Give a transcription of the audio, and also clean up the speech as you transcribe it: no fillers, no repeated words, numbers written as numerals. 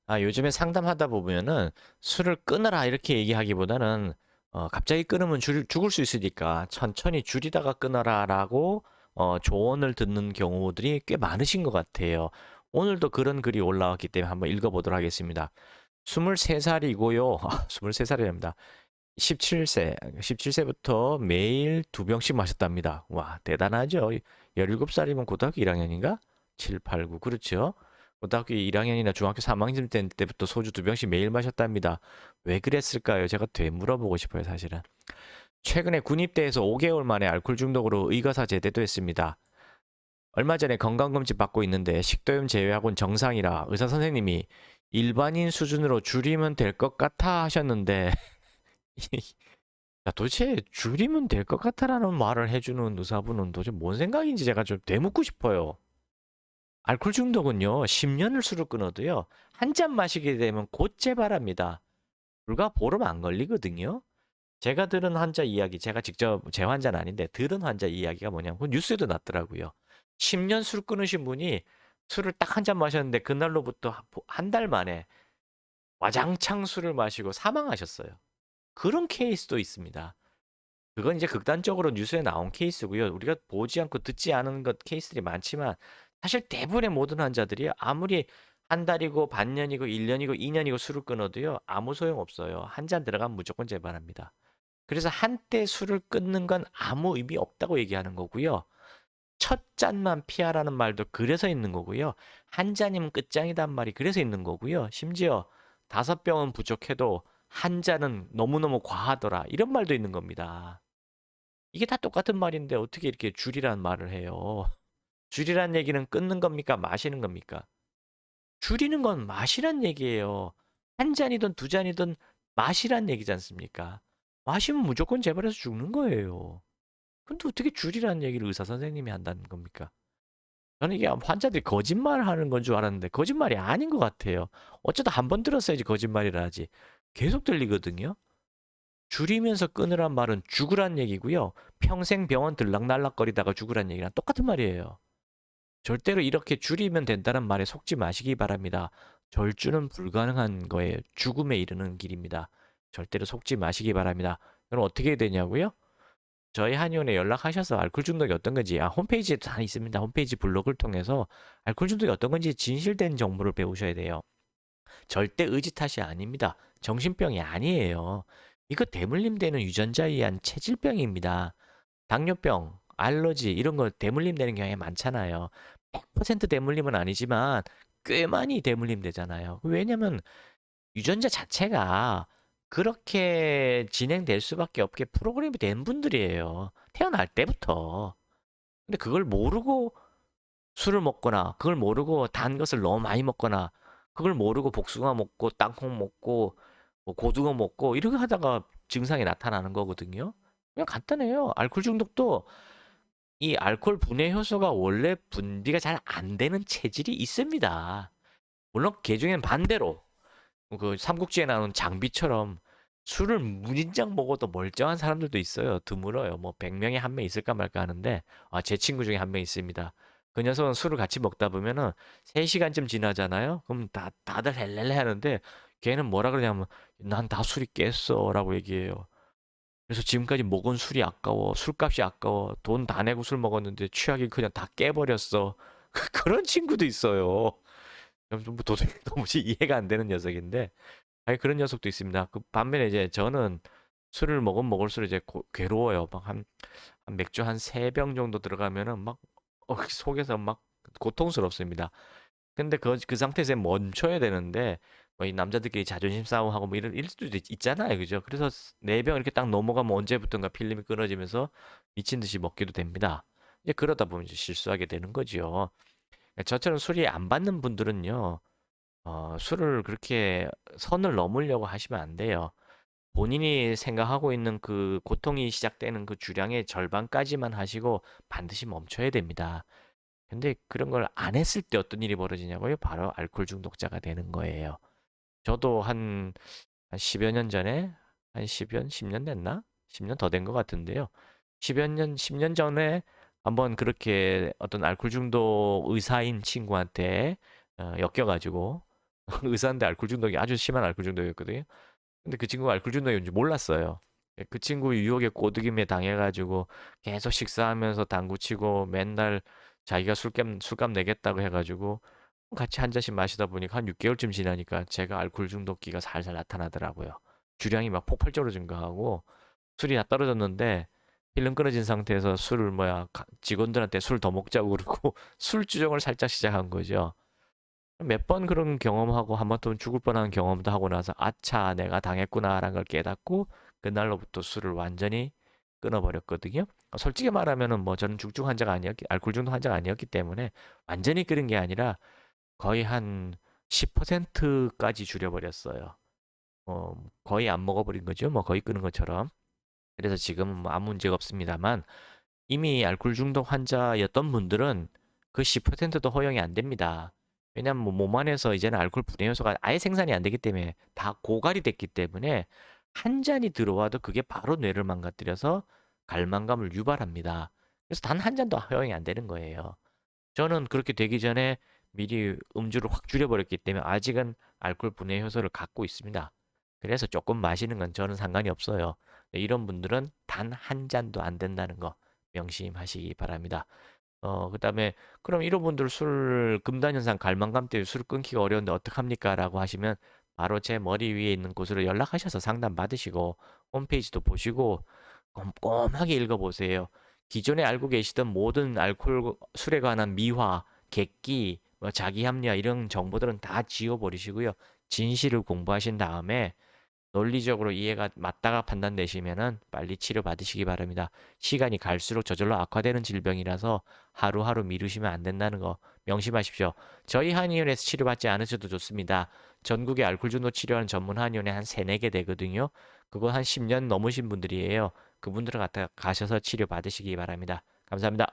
요즘에 상담하다 보면은 술을 끊어라 이렇게 얘기하기보다는 갑자기 끊으면 죽을 수 있으니까 천천히 줄이다가 끊어라라고 조언을 듣는 경우들이 꽤 많으신 것 같아요. 오늘도 그런 글이 올라왔기 때문에 한번 읽어보도록 하겠습니다. 23살이고요. 23살이랍니다. 17세, 17세부터 매일 2병씩 마셨답니다. 와, 대단하죠. 17살이면 고등학교 1학년인가? 7, 8, 9, 그렇죠. 고등학교 1학년이나 중학교 3학년 때부터 소주 2병씩 매일 마셨답니다. 왜 그랬을까요? 제가 되게 물어보고 싶어요, 사실은. 최근에 군입대에서 5개월 만에 알코올 중독으로 의가사 제대도 했습니다. 얼마 전에 건강검진 받고 있는데 식도염 제외하고는 정상이라 의사 선생님이 일반인 수준으로 줄이면 될 것 같아 하셨는데 도대체 줄이면 될 것 같아라는 말을 해주는 의사분은 도대체 뭔 생각인지 제가 좀 되묻고 싶어요. 알코올 중독은요, 10년을 술을 끊어도요, 한 잔 마시게 되면 곧 재발합니다. 불과 보름 안 걸리거든요. 제가 들은 환자 이야기, 제가 직접 제 환자는 아닌데 들은 환자 이야기가 뭐냐면 뉴스에도 났더라고요. 10년 술 끊으신 분이 술을 딱 한 잔 마셨는데 그날로부터 한 달 만에 와장창 술을 마시고 사망하셨어요. 그런 케이스도 있습니다. 그건 이제 극단적으로 뉴스에 나온 케이스고요. 우리가 보지 않고 듣지 않은 것 케이스들이 많지만 사실 대부분의 모든 환자들이 아무리 한 달이고 반년이고 1년이고 2년이고 술을 끊어도요. 아무 소용 없어요. 한 잔 들어가면 무조건 재발합니다. 그래서 한때 술을 끊는 건 아무 의미 없다고 얘기하는 거고요. 첫 잔만 피하라는 말도 그래서 있는 거고요. 한 잔이면 끝장이란 말이 그래서 있는 거고요. 심지어 5병은 부족해도 한 잔은 너무너무 과하더라. 이런 말도 있는 겁니다. 이게 다 똑같은 말인데 어떻게 이렇게 줄이란 말을 해요? 줄이란 얘기는 끊는 겁니까? 마시는 겁니까? 줄이는 건 마시란 얘기예요. 한 잔이든 두 잔이든 마시란 얘기지 않습니까? 마시면 무조건 재발해서 죽는 거예요. 근데 어떻게 줄이라는 얘기를 의사 선생님이 한다는 겁니까? 저는 이게 환자들이 거짓말하는 건 줄 알았는데 거짓말이 아닌 것 같아요. 어쩌다 한 번 들었어야지 거짓말이라 하지. 계속 들리거든요. 줄이면서 끊으란 말은 죽으란 얘기고요. 평생 병원 들락날락거리다가 죽으란 얘기랑 똑같은 말이에요. 절대로 이렇게 줄이면 된다는 말에 속지 마시기 바랍니다. 절주는 불가능한 거예요. 죽음에 이르는 길입니다. 절대로 속지 마시기 바랍니다. 그럼 어떻게 되냐고요? 저희 한의원에 연락하셔서 알코올 중독이 어떤 건지, 홈페이지에 다 있습니다. 홈페이지 블로그를 통해서 알코올 중독이 어떤 건지 진실된 정보를 배우셔야 돼요. 절대 의지 탓이 아닙니다. 정신병이 아니에요. 이거 대물림 되는 유전자에 의한 체질병입니다. 당뇨병, 알러지 이런 거 대물림 되는 경향이 많잖아요. 100% 대물림은 아니지만 꽤 많이 대물림 되잖아요. 왜냐면 유전자 자체가 그렇게 진행될 수밖에 없게 프로그램이 된 분들이에요. 태어날 때부터. 근데 그걸 모르고 술을 먹거나, 그걸 모르고 단 것을 너무 많이 먹거나, 그걸 모르고 복숭아 먹고, 땅콩 먹고, 뭐 고등어 먹고, 이렇게 하다가 증상이 나타나는 거거든요. 그냥 간단해요. 알코올 중독도 이 알코올 분해 효소가 원래 분비가 잘 안 되는 체질이 있습니다. 물론 개중에는 반대로 그 삼국지에 나오는 장비처럼 술을 무진장 먹어도 멀쩡한 사람들도 있어요. 드물어요. 뭐 100명에 한 명 있을까 말까 하는데 제 친구 중에 한 명 있습니다. 그 녀석은 술을 같이 먹다 보면은 3시간쯤 지나잖아요. 그럼 다들 헬렐레 하는데 걔는 뭐라 그러냐면 난 다 술이 깼어라고 얘기해요. 그래서 지금까지 먹은 술이 아까워, 술값이 아까워, 돈 다 내고 술 먹었는데 취하기 그냥 다 깨버렸어. 그런 친구도 있어요. 좀 도저히 도무지 이해가 안 되는 녀석인데, 아니 그런 녀석도 있습니다. 그 반면에 이제 저는 술을 먹으면 먹을수록 이제 괴로워요. 막 한 맥주 한 3병 정도 들어가면은 막 속에서 막 고통스럽습니다. 근데 그 상태에서 멈춰야 되는데 뭐 이 남자들끼리 자존심 싸움하고 뭐 이럴 수도 있잖아요, 그죠? 그래서 4병 이렇게 딱 넘어가면 언제부턴가 필름이 끊어지면서 미친 듯이 먹기도 됩니다. 이제 그러다 보면 이제 실수하게 되는 거죠. 저처럼 술이 안 받는 분들은요, 술을 그렇게 선을 넘으려고 하시면 안 돼요. 본인이 생각하고 있는 그 고통이 시작되는 그 주량의 절반까지만 하시고 반드시 멈춰야 됩니다. 근데 그런 걸 안 했을 때 어떤 일이 벌어지냐고요? 바로 알코올 중독자가 되는 거예요. 저도 한 10여 년 전에, 한 10년 됐나? 10년 더 된 것 같은데요. 10년 전에 한번 그렇게 어떤 알코올 중독 의사인 친구한테 엮여가지고 의사인데 알코올 중독이 아주 심한 알코올 중독이었거든요. 근데 그 친구가 알코올 중독인지 몰랐어요. 그 친구 유혹에 꼬드김에 당해가지고 계속 식사하면서 당구 치고 맨날 자기가 술값 내겠다고 해가지고 같이 한 잔씩 마시다 보니까 한 6개월쯤 지나니까 제가 알코올 중독기가 살살 나타나더라고요. 주량이 막 폭발적으로 증가하고 술이 다 떨어졌는데 필름 끊어진 상태에서 술을 직원들한테 술 더 먹자고 그러고 술 주정을 살짝 시작한 거죠. 몇 번 그런 경험하고 한 번 또 죽을 뻔한 경험도 하고 나서 아차 내가 당했구나라는 걸 깨닫고 그날로부터 술을 완전히 끊어버렸거든요. 솔직히 말하면은 뭐 저는 중증 환자가 아니었기 알코올 중독 환자가 아니었기 때문에 완전히 끊은 게 아니라 거의 한 10%까지 줄여버렸어요. 거의 안 먹어버린 거죠. 뭐 거의 끊은 것처럼. 그래서 지금은 뭐 아무 문제가 없습니다만 이미 알코올 중독 환자였던 분들은 그 10%도 허용이 안 됩니다. 왜냐면 뭐 몸 안에서 이제는 알코올 분해 요소가 아예 생산이 안 되기 때문에 다 고갈이 됐기 때문에 한 잔이 들어와도 그게 바로 뇌를 망가뜨려서 갈망감을 유발합니다. 그래서 단 한 잔도 허용이 안 되는 거예요. 저는 그렇게 되기 전에 미리 음주를 확 줄여버렸기 때문에 아직은 알코올 분해 효소를 갖고 있습니다. 그래서 조금 마시는 건 저는 상관이 없어요. 이런 분들은 단 한 잔도 안 된다는 거 명심하시기 바랍니다. 그다음에 그럼 이런 분들 술 금단현상 갈망감 때문에 술 끊기가 어려운데 어떡합니까? 라고 하시면 바로 제 머리 위에 있는 곳으로 연락하셔서 상담 받으시고 홈페이지도 보시고 꼼꼼하게 읽어보세요. 기존에 알고 계시던 모든 알코올 술에 관한 미화, 객기, 뭐 자기 합리화 이런 정보들은 다 지워버리시고요. 진실을 공부하신 다음에 논리적으로 이해가 맞다가 판단되시면은 빨리 치료 받으시기 바랍니다. 시간이 갈수록 저절로 악화되는 질병이라서 하루하루 미루시면 안 된다는 거 명심하십시오. 저희 한의원에서 치료받지 않으셔도 좋습니다. 전국에 알코올 중독 치료하는 전문 한의원에 한 3, 4개 되거든요. 그거 한 10년 넘으신 분들이에요. 그분들을 갖다 가셔서 치료 받으시기 바랍니다. 감사합니다.